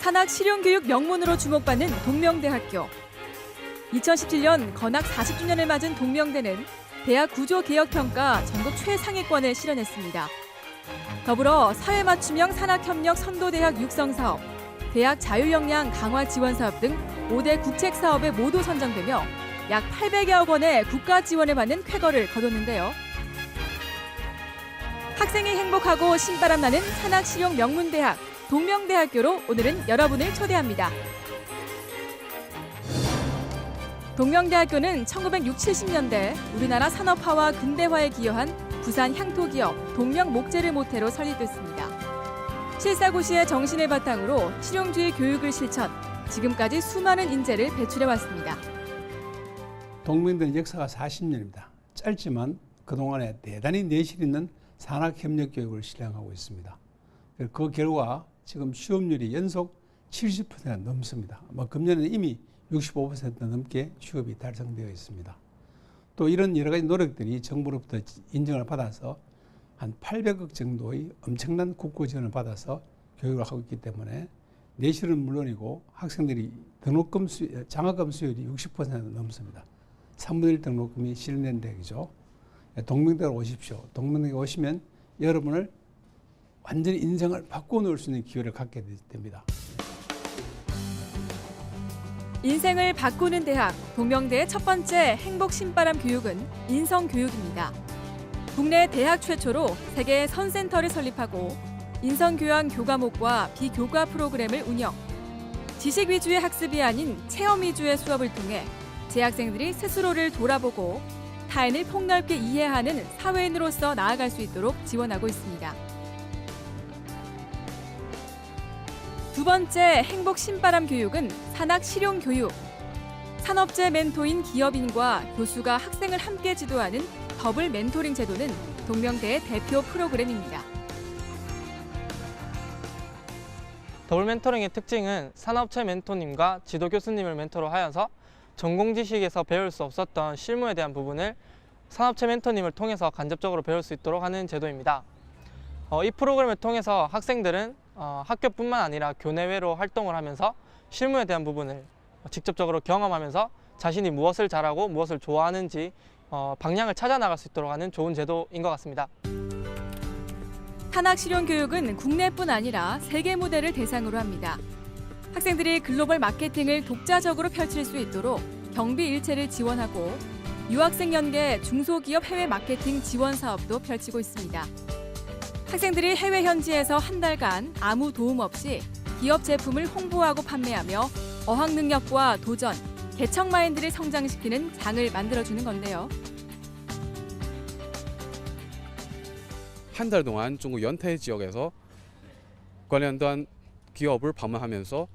산학 실용교육 명문으로 주목받는 동명대학교. 2017년 건학 40주년을 맞은 동명대는 대학 구조개혁평가 전국 최상위권을 실현했습니다. 더불어 사회맞춤형 산학협력 선도대학 육성사업, 대학 자율역량 강화 지원사업 등 5대 국책사업에 모두 선정되며 약 800여억 원의 국가 지원을 받는 쾌거를 거뒀는데요. 학생이 행복하고 신바람 나는 산학실용 명문대학 동명대학교로 오늘은 여러분을 초대합니다. 동명대학교는 1960, 70년대 우리나라 산업화와 근대화에 기여한 부산 향토기업 동명목재를 모태로 설립됐습니다. 실사고시의 정신을 바탕으로 실용주의 교육을 실천, 지금까지 수많은 인재를 배출해왔습니다. 동명대는 역사가 40년입니다. 짧지만 그동안에 대단히 내실 있는 산학협력교육을 실행하고 있습니다. 그 결과 지금 취업률이 연속 70%가 넘습니다. 금년에는 이미 65% 넘게 취업이 달성되어 있습니다. 또 이런 여러 가지 노력들이 정부로부터 인정을 받아서 한 800억 정도의 엄청난 국고 지원을 받아서 교육을 하고 있기 때문에 내실은 물론이고 학생들이 장학금 수율이 60% 넘습니다. 3분의 1 등록금이 실현된 대학이죠. 동명대로 오십시오. 동명대에 오시면 여러분을 완전히 인생을 바꿔놓을 수 있는 기회를 갖게 됩니다. 인생을 바꾸는 대학, 동명대의 첫 번째 행복 신바람 교육은 인성교육입니다. 국내 대학 최초로 세계 선센터를 설립하고 인성교양 교과목과 비교과 프로그램을 운영. 지식 위주의 학습이 아닌 체험 위주의 수업을 통해 재학생들이 스스로를 돌아보고 타인을 폭넓게 이해하는 사회인으로서 나아갈 수 있도록 지원하고 있습니다. 두 번째 행복 신바람 교육은 산학 실용 교육. 산업재 멘토인 기업인과 교수가 학생을 함께 지도하는 더블 멘토링 제도는 동명대의 대표 프로그램입니다. 더블 멘토링의 특징은 산업체 멘토님과 지도 교수님을 멘토로 하여서 전공 지식에서 배울 수 없었던 실무에 대한 부분을 산업체 멘토님을 통해서 간접적으로 배울 수 있도록 하는 제도입니다. 이 프로그램을 통해서 학생들은 학교뿐만 아니라 교내외로 활동을 하면서 실무에 대한 부분을 직접적으로 경험하면서 자신이 무엇을 잘하고 무엇을 좋아하는지 방향을 찾아 나갈 수 있도록 하는 좋은 제도인 것 같습니다. 산학 실용 교육은 국내뿐 아니라 세계 무대를 대상으로 합니다. 학생들이 글로벌 마케팅을 독자적으로 펼칠 수 있도록 경비 일체를 지원하고 유학생 연계 중소기업 해외 마케팅 지원 사업도 펼치고 있습니다. 학생들이 해외 현지에서 한 달간 아무 도움 없이 기업 제품을 홍보하고 판매하며 어학 능력과 도전, 개척 마인드를 성장시키는 장을 만들어주는 건데요. 한 달 동안 중국 연태 지역에서 관련된 기업을 방문하면서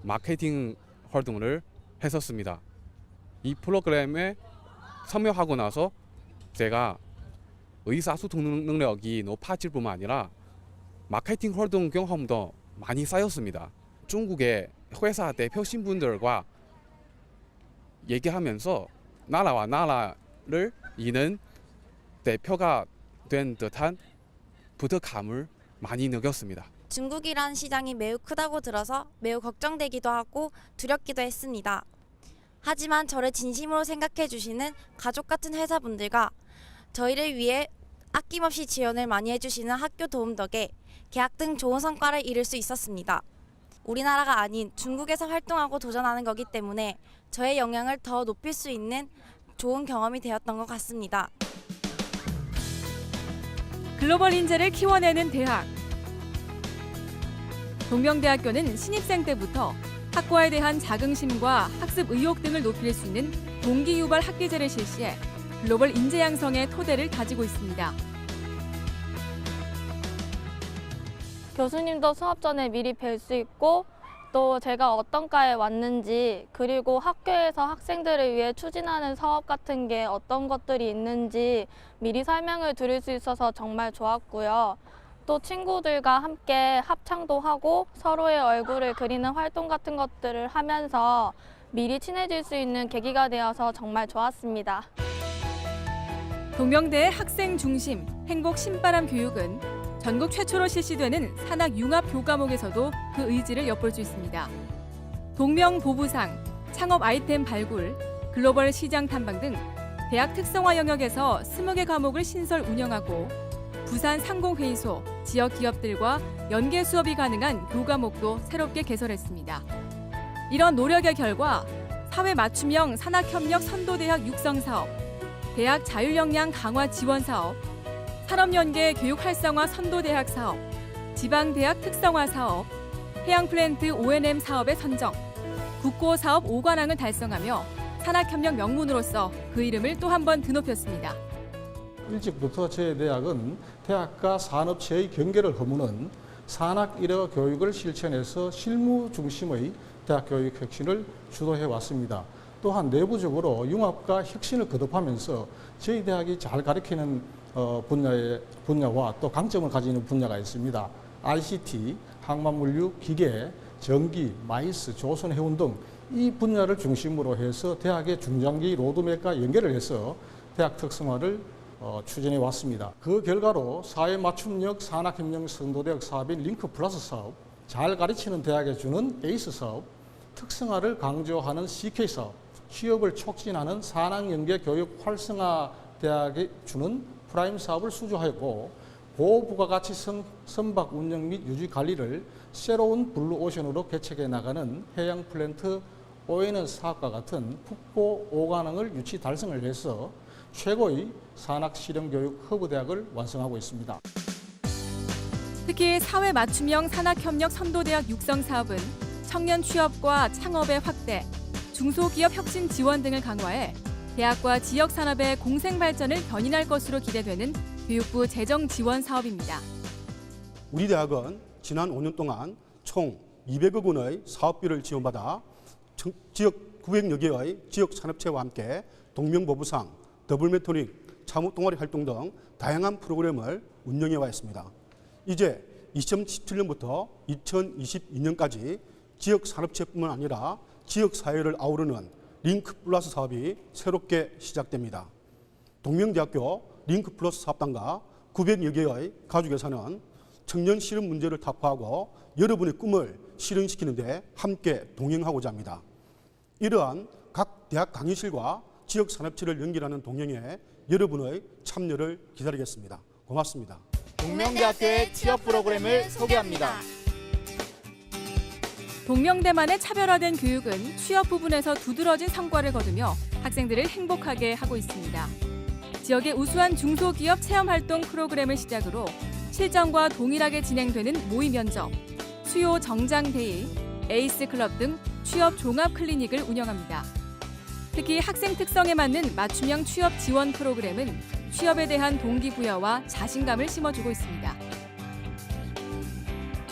마케팅 활동을 했었습니다. 이 프로그램에 참여하고 나서 제가 의사소통 능력이 높아질 뿐만 아니라 마케팅 활동 경험도 많이 쌓였습니다. 중국의 회사 대표 신분들과 얘기하면서 나라와 나라를 잇는 대표가 된 듯한 부덕함을 많이 느꼈습니다. 중국이란 시장이 매우 크다고 들어서 매우 걱정되기도 하고 두렵기도 했습니다. 하지만 저를 진심으로 생각해 주시는 가족 같은 회사분들과 저희를 위해 아낌없이 지원을 많이 해주시는 학교 도움 덕에 개학 등 좋은 성과를 이룰 수 있었습니다. 우리나라가 아닌 중국에서 활동하고 도전하는 거기 때문에 저의 역량을 더 높일 수 있는 좋은 경험이 되었던 것 같습니다. 글로벌 인재를 키워내는 대학. 동명대학교는 신입생 때부터 학과에 대한 자긍심과 학습 의욕 등을 높일 수 있는 동기 유발 학기제를 실시해 글로벌 인재 양성의 토대를 다지고 있습니다. 교수님도 수업 전에 미리 뵐 수 있고 또 제가 어떤 과에 왔는지 그리고 학교에서 학생들을 위해 추진하는 사업 같은 게 어떤 것들이 있는지 미리 설명을 드릴 수 있어서 정말 좋았고요. 또 친구들과 함께 합창도 하고 서로의 얼굴을 그리는 활동 같은 것들을 하면서 미리 친해질 수 있는 계기가 되어서 정말 좋았습니다. 동명대의 학생 중심 행복 신바람 교육은 전국 최초로 실시되는 산학융합 교과목에서도 그 의지를 엿볼 수 있습니다. 동명보부상, 창업 아이템 발굴, 글로벌 시장 탐방 등 대학 특성화 영역에서 20개 과목을 신설 운영하고 부산 상공회의소, 지역 기업들과 연계 수업이 가능한 교과목도 새롭게 개설했습니다. 이런 노력의 결과 사회 맞춤형 산학협력 선도대학 육성 사업, 대학 자율역량 강화 지원 사업, 산업연계 교육 활성화 선도대학 사업, 지방대학 특성화 사업, 해양플랜트 O&M 사업의 선정, 국고사업 5관왕을 달성하며 산학협력 명문으로서 그 이름을 또 한 번 드높였습니다. 일찍부터 저희 대학은 대학과 산업체의 경계를 허무는 산학 일어 교육을 실천해서 실무 중심의 대학 교육 혁신을 주도해 왔습니다. 또한 내부적으로 융합과 혁신을 거듭하면서 저희 대학이 잘 가리키는 분야와 또 강점을 가지는 분야가 있습니다. ICT, 항만물류, 기계, 전기, 마이스, 조선해운 등 이 분야를 중심으로 해서 대학의 중장기 로드맵과 연계를 해서 대학 특성화를 추진해 왔습니다. 그 결과로 사회 맞춤형 산학협력 선도대학 사업인 링크 플러스 사업, 잘 가르치는 대학에 주는 에이스 사업, 특성화를 강조하는 CK 사업, 취업을 촉진하는 산학연계 교육 활성화 대학에 주는 프라임 사업을 수주하였고 고부가가치 선박 운영 및 유지 관리를 새로운 블루오션으로 개척해 나가는 해양 플랜트 O&M 사업과 같은 국고 5관왕을 유치 달성을 해서 최고의 산학 실용교육 허브 대학을 완성하고 있습니다. 특히 사회 맞춤형 산학협력 선도대학 육성 사업은 청년 취업과 창업의 확대, 중소기업 혁신 지원 등을 강화해 대학과 지역 산업의 공생 발전을 견인할 것으로 기대되는 교육부 재정 지원 사업입니다. 우리 대학은 지난 5년 동안 총 200억 원의 사업비를 지원받아 지역 900여 개의 지역 산업체와 함께 동명보부상, 더블 멘토링, 창업 동아리 활동 등 다양한 프로그램을 운영해 왔습니다. 이제 2017년부터 2022년까지 지역 산업체뿐만 아니라 지역 사회를 아우르는 링크 플러스 사업이 새롭게 시작됩니다. 동명대학교 링크 플러스 사업단과 900여 개의 가족회사는 청년 실업 문제를 타파하고 여러분의 꿈을 실현시키는 데 함께 동행하고자 합니다. 이러한 각 대학 강의실과 지역 산업체를 연결하는 동행에 여러분의 참여를 기다리겠습니다. 고맙습니다. 동명대학교의 취업 프로그램을 소개합니다. 동명대만의 차별화된 교육은 취업 부분에서 두드러진 성과를 거두며 학생들을 행복하게 하고 있습니다. 지역의 우수한 중소기업 체험활동 프로그램을 시작으로 실전과 동일하게 진행되는 모의 면접, 수요 정장데이, 에이스 클럽 등 취업 종합 클리닉을 운영합니다. 특히 학생 특성에 맞는 맞춤형 취업 지원 프로그램은 취업에 대한 동기부여와 자신감을 심어주고 있습니다.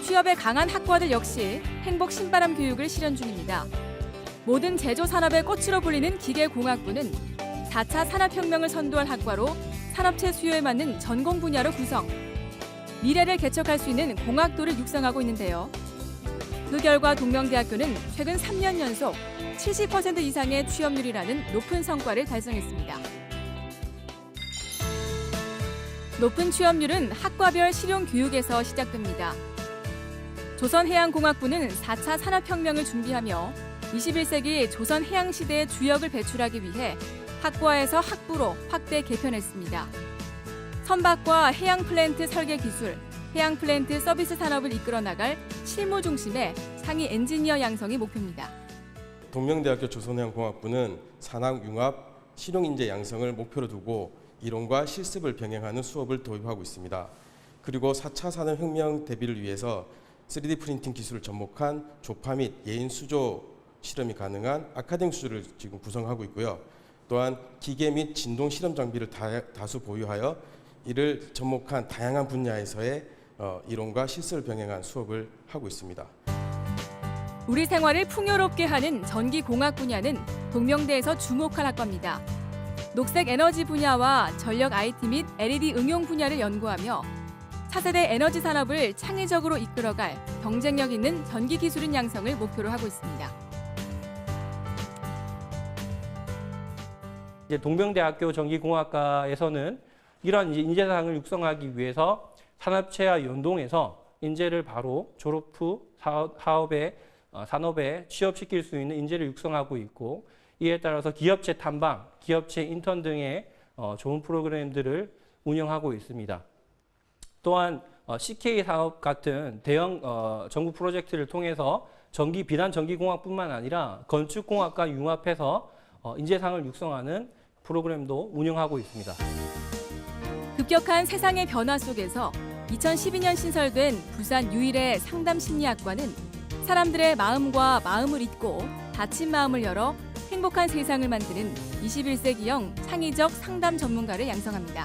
취업에 강한 학과들 역시 행복 신바람 교육을 실현 중입니다. 모든 제조 산업의 꽃으로 불리는 기계공학부는 4차 산업혁명을 선도할 학과로 산업체 수요에 맞는 전공 분야로 구성, 미래를 개척할 수 있는 공학도를 육성하고 있는데요. 그 결과 동명대학교는 최근 3년 연속 70% 이상의 취업률이라는 높은 성과를 달성했습니다. 높은 취업률은 학과별 실용교육에서 시작됩니다. 조선해양공학부는 4차 산업혁명을 준비하며 21세기 조선해양시대의 주역을 배출하기 위해 학과에서 학부로 확대 개편했습니다. 선박과 해양플랜트 설계 기술, 해양플랜트 서비스 산업을 이끌어 나갈 실무 중심의 상위 엔지니어 양성이 목표입니다. 동명대학교 조선해양공학부는 산학융합 실용인재 양성을 목표로 두고 이론과 실습을 병행하는 수업을 도입하고 있습니다. 그리고 4차 산업혁명 대비를 위해서 3D 프린팅 기술을 접목한 조파 및 예인 수조 실험이 가능한 아카데미 수조를 지금 구성하고 있고요. 또한 기계 및 진동 실험 장비를 다수 보유하여 이를 접목한 다양한 분야에서의 이론과 실습을 병행한 수업을 하고 있습니다. 우리 생활을 풍요롭게 하는 전기공학 분야는 동명대에서 주목할 학과입니다. 녹색 에너지 분야와 전력 IT 및 LED 응용 분야를 연구하며 차세대 에너지 산업을 창의적으로 이끌어갈 경쟁력 있는 전기기술인 양성을 목표로 하고 있습니다. 이제 동명대학교 전기공학과에서는 이러한 인재상을 육성하기 위해서 산업체와 연동해서 인재를 바로 졸업 후 산업에 취업시킬 수 있는 인재를 육성하고 있고, 이에 따라서 기업체 탐방, 기업체 인턴 등의 좋은 프로그램들을 운영하고 있습니다. 또한 CK 사업 같은 대형 정부 프로젝트를 통해서 비단 전기공학뿐만 아니라 건축공학과 융합해서 인재상을 육성하는 프로그램도 운영하고 있습니다. 급격한 세상의 변화 속에서 2012년 신설된 부산 유일의 상담심리학과는 사람들의 마음과 마음을 잇고 닫힌 마음을 열어 행복한 세상을 만드는 21세기형 창의적 상담 전문가를 양성합니다.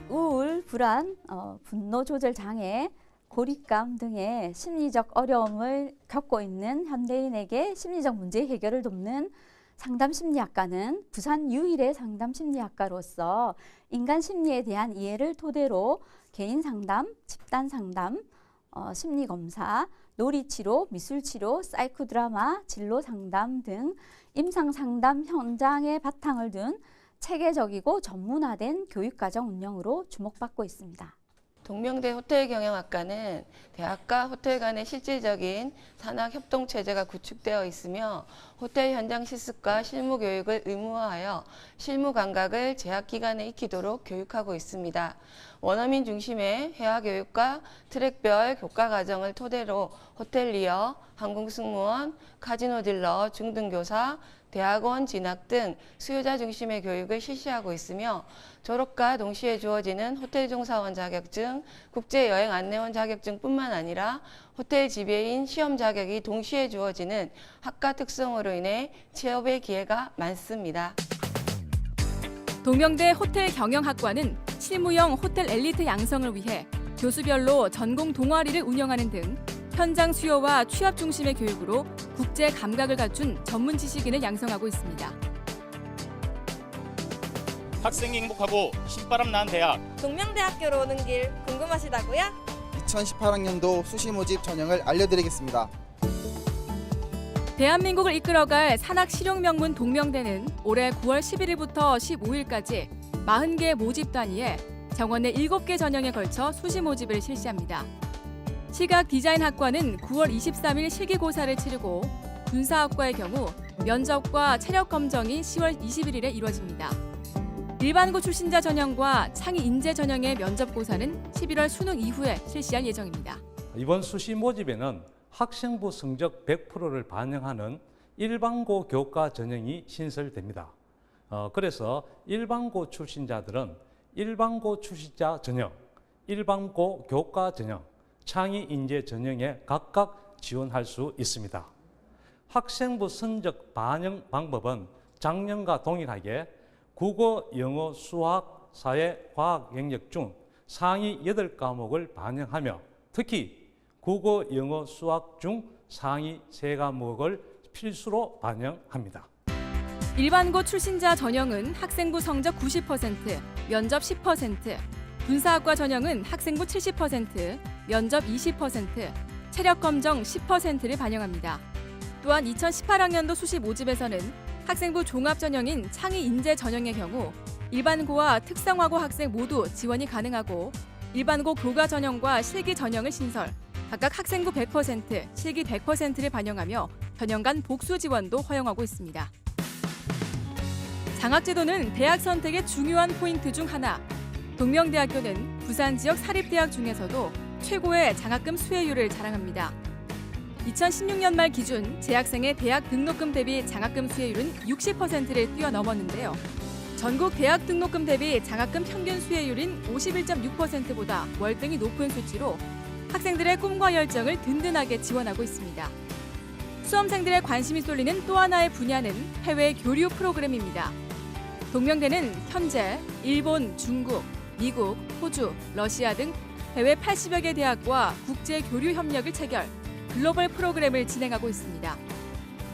우울, 불안, 분노 조절 장애, 고립감 등의 심리적 어려움을 겪고 있는 현대인에게 심리적 문제 해결을 돕는 상담심리학과는 부산 유일의 상담심리학과로서 인간 심리에 대한 이해를 토대로 개인 상담, 집단 상담, 심리검사, 놀이치료, 미술치료, 사이코드라마, 진로 상담 등 임상 상담 현장에 바탕을 둔 체계적이고 전문화된 교육과정 운영으로 주목받고 있습니다. 동명대 호텔경영학과는 대학과 호텔 간의 실질적인 산학협동체제가 구축되어 있으며 호텔 현장 실습과 실무 교육을 의무화하여 실무 감각을 재학 기간에 익히도록 교육하고 있습니다. 원어민 중심의 회화교육과 트랙별 교과과정을 토대로 호텔리어, 항공승무원, 카지노 딜러, 중등교사, 대학원 진학 등 수요자 중심의 교육을 실시하고 있으며 졸업과 동시에 주어지는 호텔 종사원 자격증, 국제여행 안내원 자격증뿐만 아니라 호텔 지배인 시험 자격이 동시에 주어지는 학과 특성으로 인해 취업의 기회가 많습니다. 동명대 호텔경영학과는 실무형 호텔 엘리트 양성을 위해 교수별로 전공 동아리를 운영하는 등 현장 수요와 취업 중심의 교육으로 국제 감각을 갖춘 전문 지식인을 양성하고 있습니다. 학생이 행복하고 신바람 난 대학. 동명대학교로 오는 길 궁금하시다고요? 2018학년도 수시 모집 전형을 알려드리겠습니다. 대한민국을 이끌어갈 산학 실용 명문 동명대는 올해 9월 11일부터 15일까지 40개 모집 단위에 정원 내 7개 전형에 걸쳐 수시 모집을 실시합니다. 시각 디자인학과는 9월 23일 실기고사를 치르고 군사학과의 경우 면접과 체력 검정이 10월 21일에 이루어집니다. 일반고 출신자 전형과 창의 인재 전형의 면접고사는 11월 수능 이후에 실시할 예정입니다. 이번 수시 모집에는 학생부 성적 100%를 반영하는 일반고 교과 전형이 신설됩니다. 그래서 일반고 출신자들은 일반고 출신자 전형, 일반고 교과 전형, 창의 인재 전형에 각각 지원할 수 있습니다. 학생부 성적 반영 방법은 작년과 동일하게 국어, 영어, 수학, 사회, 과학 영역 중 상위 8과목을 반영하며 특히 국어, 영어, 수학 중 상위 3과목을 필수로 반영합니다. 일반고 출신자 전형은 학생부 성적 90%, 면접 10%, 군사학과 전형은 학생부 70%, 면접 20%, 체력 검정 10%를 반영합니다. 또한 2018학년도 수시 모집에서는 학생부 종합 전형인 창의 인재 전형의 경우 일반고와 특성화고 학생 모두 지원이 가능하고 일반고 교과 전형과 실기 전형을 신설, 각각 학생부 100%, 실기 100%를 반영하며 전형 간 복수 지원도 허용하고 있습니다. 장학제도는 대학 선택의 중요한 포인트 중 하나. 동명대학교는 부산 지역 사립대학 중에서도 최고의 장학금 수혜율을 자랑합니다. 2016년 말 기준 재학생의 대학 등록금 대비 장학금 수혜율은 60%를 뛰어넘었는데요. 전국 대학 등록금 대비 장학금 평균 수혜율인 51.6%보다 월등히 높은 수치로 학생들의 꿈과 열정을 든든하게 지원하고 있습니다. 수험생들의 관심이 쏠리는 또 하나의 분야는 해외 교류 프로그램입니다. 동명대는 현재 일본, 중국, 미국, 호주, 러시아 등 해외 80여 개 대학과 국제 교류 협력을 체결, 글로벌 프로그램을 진행하고 있습니다.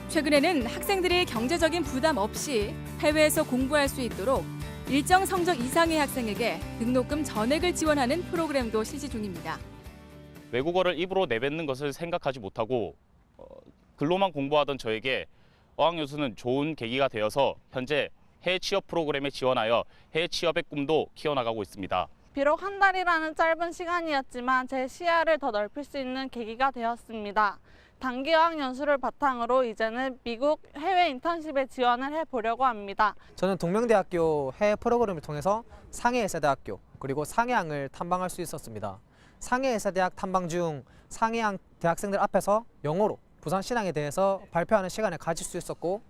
최근에는 학생들이 경제적인 부담 없이 해외에서 공부할 수 있도록 일정 성적 이상의 학생에게 등록금 전액을 지원하는 프로그램도 실시 중입니다. 외국어를 입으로 내뱉는 것을 생각하지 못하고 글로만 공부하던 저에게 어학연수는 좋은 계기가 되어서 현재 해외 취업 프로그램에 지원하여 해외 취업의 꿈도 키워나가고 있습니다. 비록 한 달이라는 짧은 시간이었지만 제 시야를 더 넓힐 수 있는 계기가 되었습니다. 단기 어학연수를 바탕으로 이제는 미국 해외 인턴십에 지원을 해보려고 합니다. 저는 동명대학교 해외 프로그램을 통해서 상해예세대학교 그리고 상해항을 탐방할 수 있었습니다. 상해예세대학 탐방 중 상해항 대학생들 앞에서 영어로 부산 신항에 대해서 발표하는 시간을 가질 수 있었고,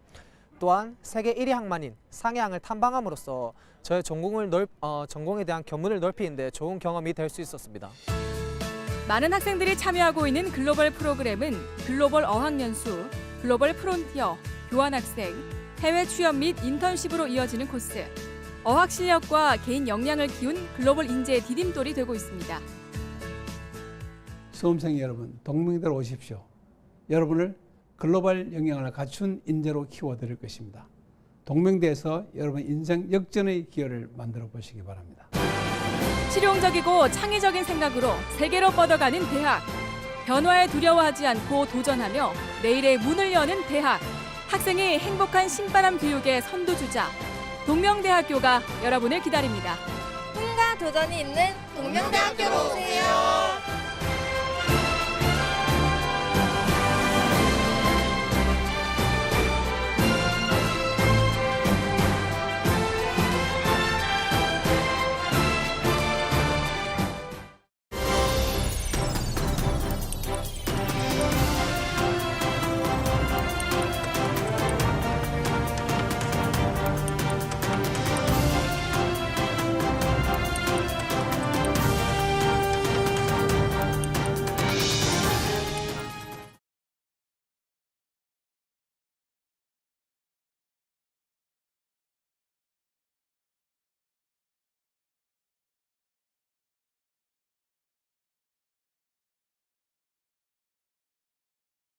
또한 세계 1위 항만인 상해항을 탐방함으로써 저의 전공에 대한 견문을 넓히는 데 좋은 경험이 될 수 있었습니다. 많은 학생들이 참여하고 있는 글로벌 프로그램은 글로벌 어학연수, 글로벌 프론티어, 교환학생, 해외 취업 및 인턴십으로 이어지는 코스. 어학 실력과 개인 역량을 키운 글로벌 인재의 디딤돌이 되고 있습니다. 수험생 여러분, 동명대로 오십시오. 여러분을 글로벌 역량을 갖춘 인재로 키워드릴 것입니다. 동명대에서 여러분 인생 역전의 기회를 만들어 보시기 바랍니다. 실용적이고 창의적인 생각으로 세계로 뻗어가는 대학. 변화에 두려워하지 않고 도전하며 내일의 문을 여는 대학. 학생이 행복한 신바람 교육의 선두주자. 동명대학교가 여러분을 기다립니다. 꿈과 도전이 있는 동명대학교로 오세요.